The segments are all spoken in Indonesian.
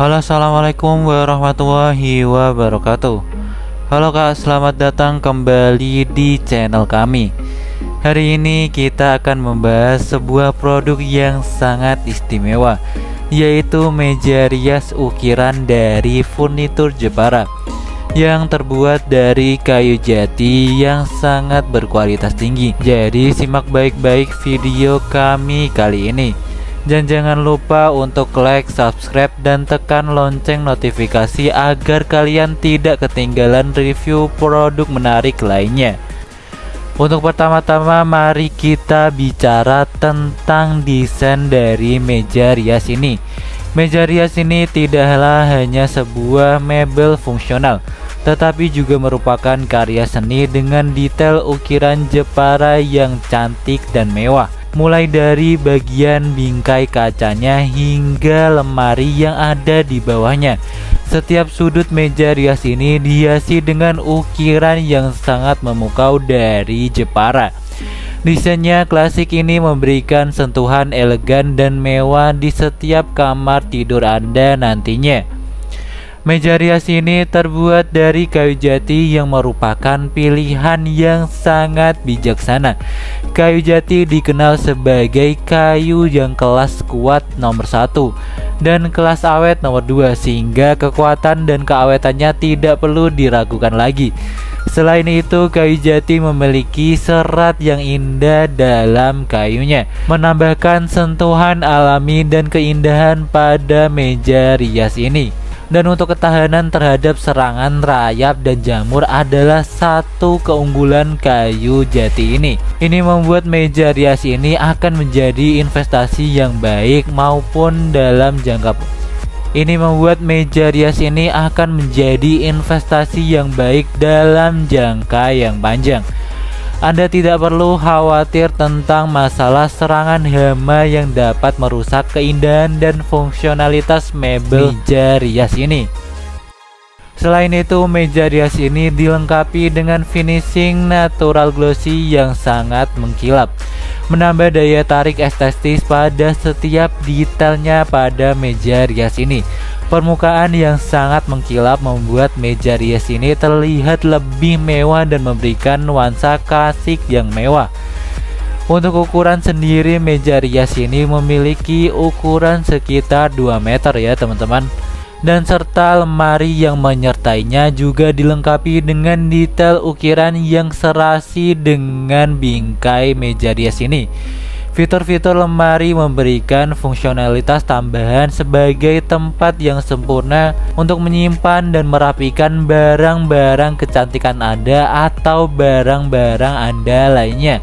Halo, assalamualaikum warahmatullahi wabarakatuh. Halo Kak, selamat datang kembali di channel kami. Hari ini kita akan membahas sebuah produk yang sangat istimewa, yaitu meja rias ukiran dari Furnitur Jepara yang terbuat dari kayu jati yang sangat berkualitas tinggi. Jadi simak baik-baik video kami kali ini. Dan jangan lupa untuk like, subscribe, dan tekan lonceng notifikasi agar kalian tidak ketinggalan review produk menarik lainnya. Untuk pertama-tama mari kita bicara tentang desain dari meja rias ini. Meja rias ini tidaklah hanya sebuah mebel fungsional, tetapi juga merupakan karya seni dengan detail ukiran Jepara yang cantik dan mewah. Mulai dari bagian bingkai kacanya hingga lemari yang ada di bawahnya. Setiap sudut meja rias ini dihiasi dengan ukiran yang sangat memukau dari Jepara. Desainnya klasik ini memberikan sentuhan elegan dan mewah di setiap kamar tidur Anda nantinya. Meja rias ini terbuat dari kayu jati yang merupakan pilihan yang sangat bijaksana. Kayu jati dikenal sebagai kayu yang kelas kuat nomor 1 dan kelas awet nomor 2, sehingga kekuatan dan keawetannya tidak perlu diragukan lagi. Selain itu, kayu jati memiliki serat yang indah dalam kayunya, menambahkan sentuhan alami dan keindahan pada meja rias ini. Dan untuk ketahanan terhadap serangan rayap dan jamur adalah satu keunggulan kayu jati ini. Ini membuat meja rias ini akan menjadi investasi yang baik maupun dalam jangka yang panjang. Anda tidak perlu khawatir tentang masalah serangan hama yang dapat merusak keindahan dan fungsionalitas mebel meja rias ini. Selain itu, meja rias ini dilengkapi dengan finishing natural glossy yang sangat mengkilap, menambah daya tarik estetis pada setiap detailnya pada meja rias ini. Permukaan yang sangat mengkilap membuat meja rias ini terlihat lebih mewah dan memberikan nuansa klasik yang mewah. Untuk ukuran sendiri, meja rias ini memiliki ukuran sekitar 2 meter ya teman-teman. Dan serta lemari yang menyertainya juga dilengkapi dengan detail ukiran yang serasi dengan bingkai meja rias ini. Fitur-fitur lemari memberikan fungsionalitas tambahan sebagai tempat yang sempurna untuk menyimpan dan merapikan barang-barang kecantikan Anda atau barang-barang Anda lainnya.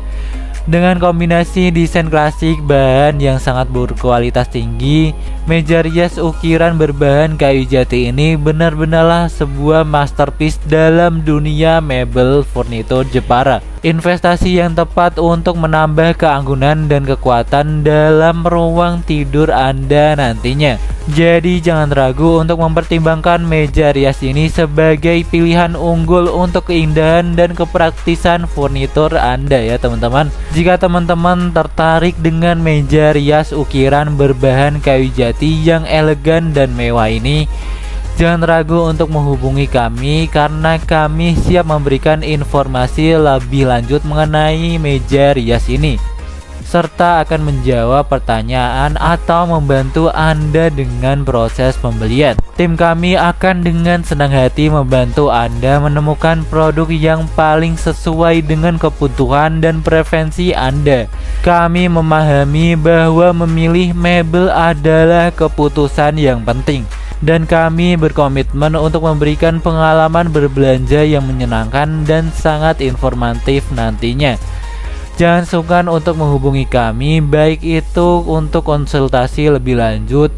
Dengan kombinasi desain klasik, bahan yang sangat berkualitas tinggi, meja rias ukiran berbahan kayu jati ini benar-benarlah sebuah masterpiece dalam dunia mebel furnitur Jepara. Investasi yang tepat untuk menambah keanggunan dan kekuatan dalam ruang tidur Anda nantinya. Jadi jangan ragu untuk mempertimbangkan meja rias ini sebagai pilihan unggul untuk keindahan dan kepraktisan furnitur Anda ya teman-teman. Jika teman-teman tertarik dengan meja rias ukiran berbahan kayu jati yang elegan dan mewah ini, jangan ragu untuk menghubungi kami karena kami siap memberikan informasi lebih lanjut mengenai meja rias ini, serta akan menjawab pertanyaan atau membantu Anda dengan proses pembelian. Tim kami akan dengan senang hati membantu Anda menemukan produk yang paling sesuai dengan kebutuhan dan preferensi Anda. Kami memahami bahwa memilih mebel adalah keputusan yang penting, dan kami berkomitmen untuk memberikan pengalaman berbelanja yang menyenangkan dan sangat informatif nantinya. Jangan sungkan untuk menghubungi kami, baik itu untuk konsultasi lebih lanjut,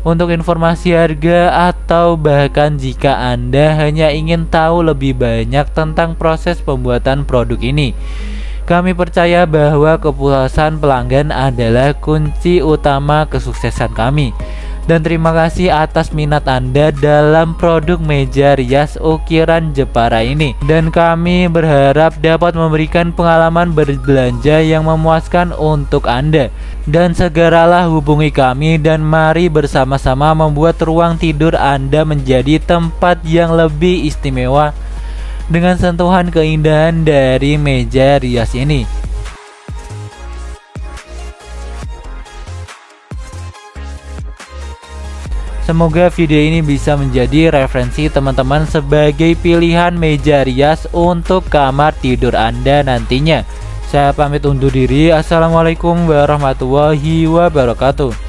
untuk informasi harga, atau bahkan jika Anda hanya ingin tahu lebih banyak tentang proses pembuatan produk ini. Kami percaya bahwa kepuasan pelanggan adalah kunci utama kesuksesan kami. Dan terima kasih atas minat Anda dalam produk meja rias ukiran Jepara ini. Dan kami berharap dapat memberikan pengalaman berbelanja yang memuaskan untuk Anda. Dan segeralah hubungi kami dan mari bersama-sama membuat ruang tidur Anda menjadi tempat yang lebih istimewa dengan sentuhan keindahan dari meja rias ini. Semoga video ini bisa menjadi referensi teman-teman sebagai pilihan meja rias untuk kamar tidur Anda nantinya. Saya pamit undur diri. Assalamualaikum warahmatullahi wabarakatuh.